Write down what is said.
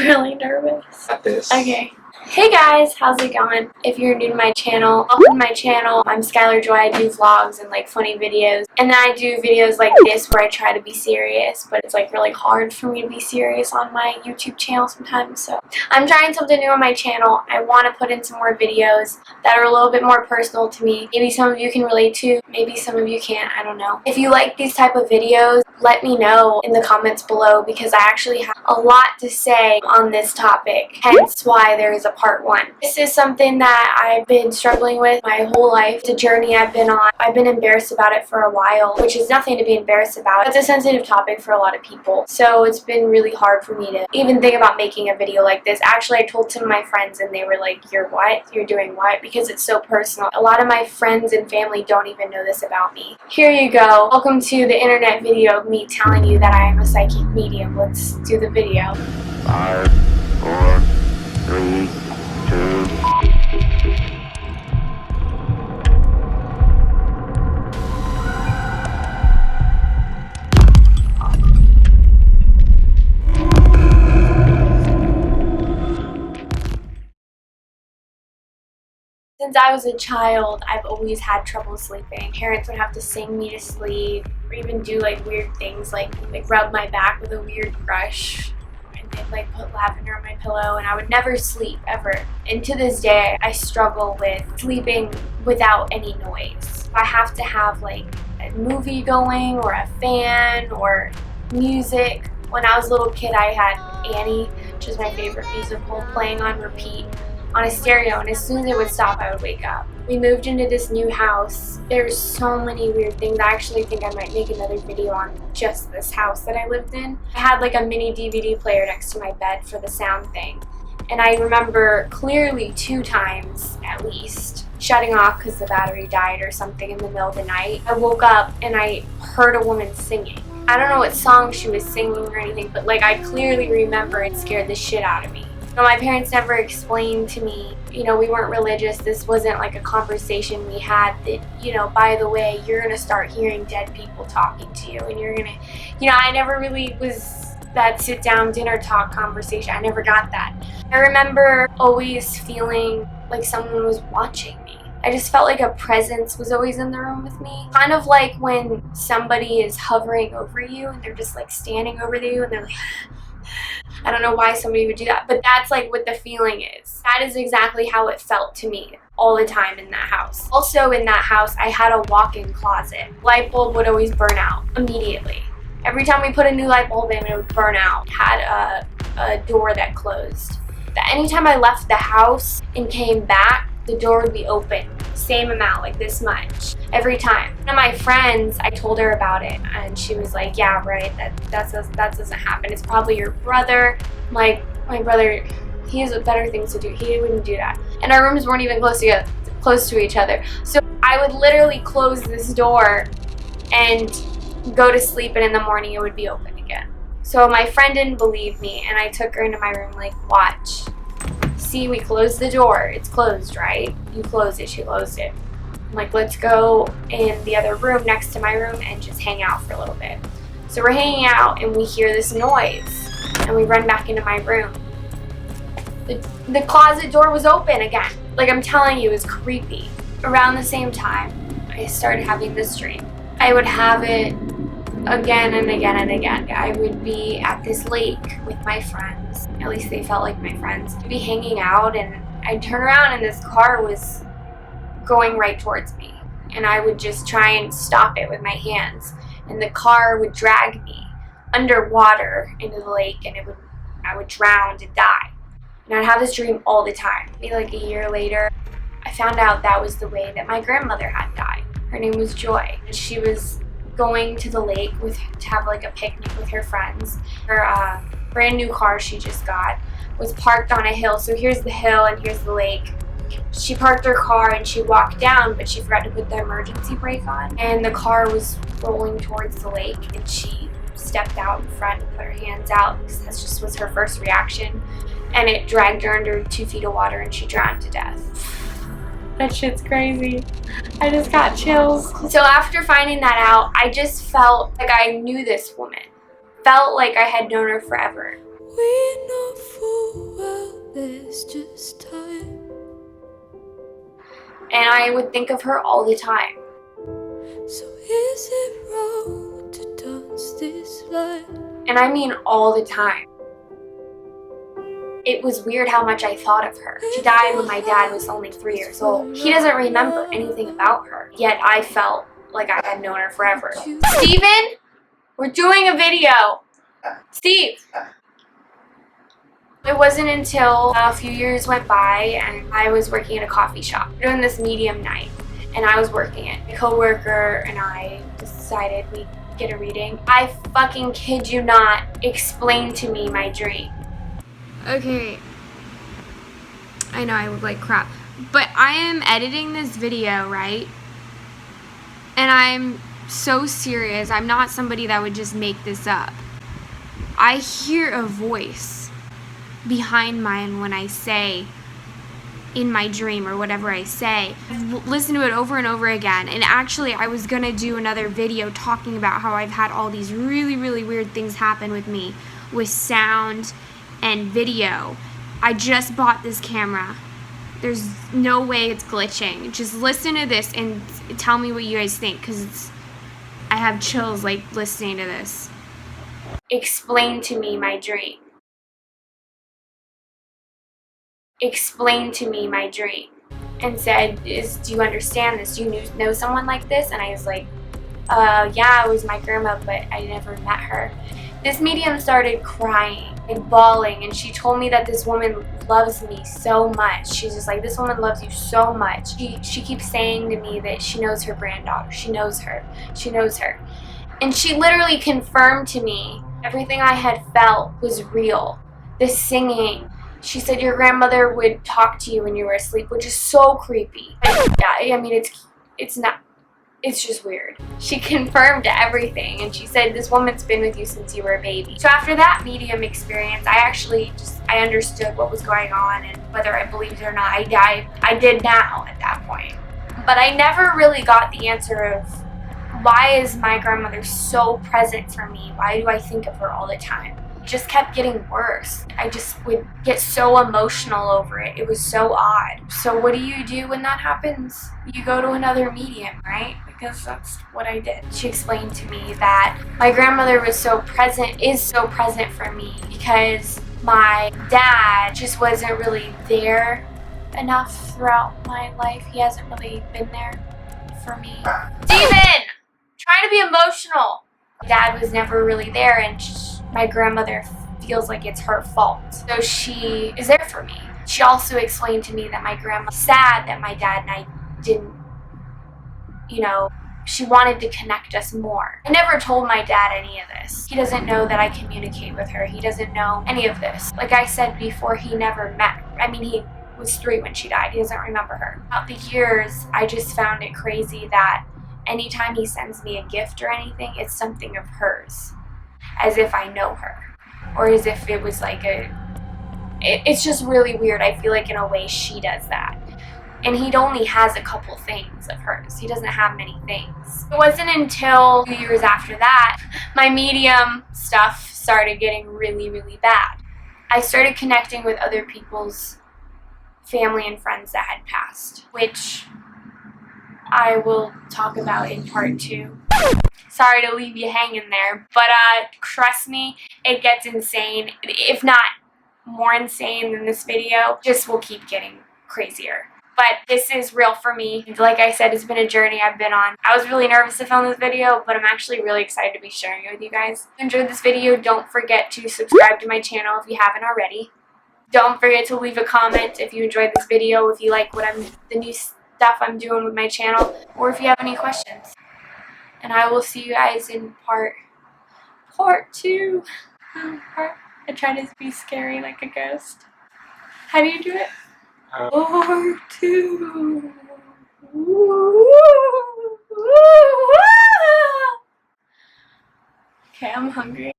really nervous. Got this. Okay. Hey guys, how's it going? If you're new to my channel, welcome to my channel. I'm Skyler Joy. I do vlogs and like funny videos. And then I do videos like this where I try to be serious, but it's like really hard for me to be serious on my YouTube channel sometimes. So I'm trying something new on my channel. I want to put in some more videos that are a little bit more personal to me. Maybe some of you can relate to, maybe some of you can't, I don't know. If you like these type of videos, let me know in the comments below because I actually have a lot to say on this topic, hence why there is a part 1. This is something that I've been struggling with my whole life. It's a journey I've been on. I've been embarrassed about it for a while, which is nothing to be embarrassed about. It's a sensitive topic for a lot of people, so it's been really hard for me to even think about making a video like this. Actually, I told some of my friends and they were like, "You're what? You're doing what?" Because it's so personal. A lot of my friends and family don't even know this about me. Here you go. Welcome to the internet video of me telling you that I am a psychic medium. Let's do the video. 5, 4, 3, 2. Since I was a child, I've always had trouble sleeping. Parents would have to sing me to sleep or even do like weird things like rub my back with a weird brush and they'd like put lavender on my pillow and I would never sleep ever. And to this day, I struggle with sleeping without any noise. I have to have like a movie going or a fan or music. When I was a little kid, I had Annie, which is my favorite musical, playing on repeat on a stereo, and as soon as it would stop, I would wake up. We moved into this new house. There's so many weird things. I actually think I might make another video on just this house that I lived in. I had like a mini DVD player next to my bed for the sound thing, and I remember clearly 2 times at least shutting off because the battery died or something in the middle of the night. I woke up and I heard a woman singing. I don't know what song she was singing or anything, but like I clearly remember it scared the shit out of me. My parents never explained to me, we weren't religious. This wasn't like a conversation we had that, by the way, you're going to start hearing dead people talking to you and you're going to, I never really was that sit down dinner talk conversation. I never got that. I remember always feeling like someone was watching me. I just felt like a presence was always in the room with me. Kind of like when somebody is hovering over you and they're just like standing over you and they're like, I don't know why somebody would do that, but that's like what the feeling is. That is exactly how it felt to me all the time in that house. Also in that house, I had a walk-in closet. Light bulb would always burn out immediately. Every time we put a new light bulb in, it would burn out. It had a door that closed. Anytime I left the house and came back, the door would be open. Same amount, like this much, every time. One of my friends, I told her about it, and she was like, "Yeah, right, that doesn't happen. It's probably your brother." Like, my brother, he has better things to do. He wouldn't do that. And our rooms weren't even close to each other. So I would literally close this door and go to sleep, and in the morning it would be open again. So my friend didn't believe me, and I took her into my room, like, watch. See, we closed the door. It's closed, right? You closed it. She closed it. I'm like, let's go in the other room next to my room and just hang out for a little bit. So we're hanging out and we hear this noise and we run back into my room. The closet door was open again. Like, I'm telling you, it was creepy. Around the same time, I started having this dream. I would have it again and again and again. I would be at this lake with my friends. At least they felt like my friends. We'd be hanging out and I'd turn around and this car was going right towards me. And I would just try and stop it with my hands. And the car would drag me underwater into the lake and I would drown and die. And I'd have this dream all the time. Maybe like a year later, I found out that was the way that my grandmother had died. Her name was Joy. And she was going to the lake to have like a picnic with her friends. Her brand new car she just got was parked on a hill. So here's the hill and here's the lake. She parked her car and she walked down, but she forgot to put the emergency brake on. And the car was rolling towards the lake and she stepped out in front and put her hands out because that just was her first reaction. And it dragged her under 2 feet of water and she drowned to death. That shit's crazy. I just got chills. So after finding that out, I just felt like I knew this woman. Felt like I had known her forever. We're not it's just time. And I would think of her all the time. So is it wrong to dance this line? And I mean all the time. It was weird how much I thought of her. She died when my dad was only 3 years old. He doesn't remember anything about her, yet I felt like I had known her forever. Steven, we're doing a video. Steve. It wasn't until a few years went by and I was working at a coffee shop doing this medium night, and I was working it. My coworker and I decided we'd get a reading. I fucking kid you not, explain to me my dream. Okay, I know I look like crap, but I am editing this video, right? And I'm so serious. I'm not somebody that would just make this up. I hear a voice behind mine when I say in my dream or whatever I say. I've listened to it over and over again, and actually I was gonna do another video talking about how I've had all these really, really weird things happen with me with sound and video. I just bought this camera. There's no way it's glitching. Just listen to this and tell me what you guys think, because I have chills like listening to this. Explain to me my dream. Explain to me my dream. And said, do you understand this? Do you know someone like this? And I was like, yeah, it was my grandma, but I never met her. This medium started crying and bawling, and she told me that this woman loves me so much. She's just like, this woman loves you so much. She keeps saying to me that she knows her granddaughter. She knows her. She knows her. And she literally confirmed to me everything I had felt was real. The singing. She said your grandmother would talk to you when you were asleep, which is so creepy. Yeah, I mean, it's not. It's just weird. She confirmed everything, and she said this woman's been with you since you were a baby. So after that medium experience, I understood what was going on, and whether I believed it or not, I did now at that point. But I never really got the answer of why is my grandmother so present for me? Why do I think of her all the time? It just kept getting worse. I just would get so emotional over it. It was so odd. So what do you do when that happens? You go to another medium, right? Because that's what I did. She explained to me that my grandmother is so present for me because my dad just wasn't really there enough throughout my life. He hasn't really been there for me. Steven! Trying to be emotional. Dad was never really there, and my grandmother feels like it's her fault. So she is there for me. She also explained to me that my grandma's sad that my dad and I didn't, she wanted to connect us more. I never told my dad any of this. He doesn't know that I communicate with her. He doesn't know any of this. Like I said before, he never met. He was 3 when she died. He doesn't remember her. Throughout the years, I just found it crazy that anytime he sends me a gift or anything, it's something of hers. As if I know her. Or as if it was like it's just really weird. I feel like in a way she does that. And he only has a couple things of hers. He doesn't have many things. It wasn't until 2 years after that, my medium stuff started getting really, really bad. I started connecting with other people's family and friends that had passed, which I will talk about in part 2. Sorry to leave you hanging there, but trust me, it gets insane. If not more insane than this video, just will keep getting crazier. But this is real for me. Like I said, it's been a journey I've been on. I was really nervous to film this video, but I'm actually really excited to be sharing it with you guys. If you enjoyed this video, don't forget to subscribe to my channel if you haven't already. Don't forget to leave a comment if you enjoyed this video, if you like the new stuff I'm doing with my channel, or if you have any questions. And I will see you guys in part 2. I try to be scary like a ghost. How do you do it? Part 2. Okay, I'm hungry.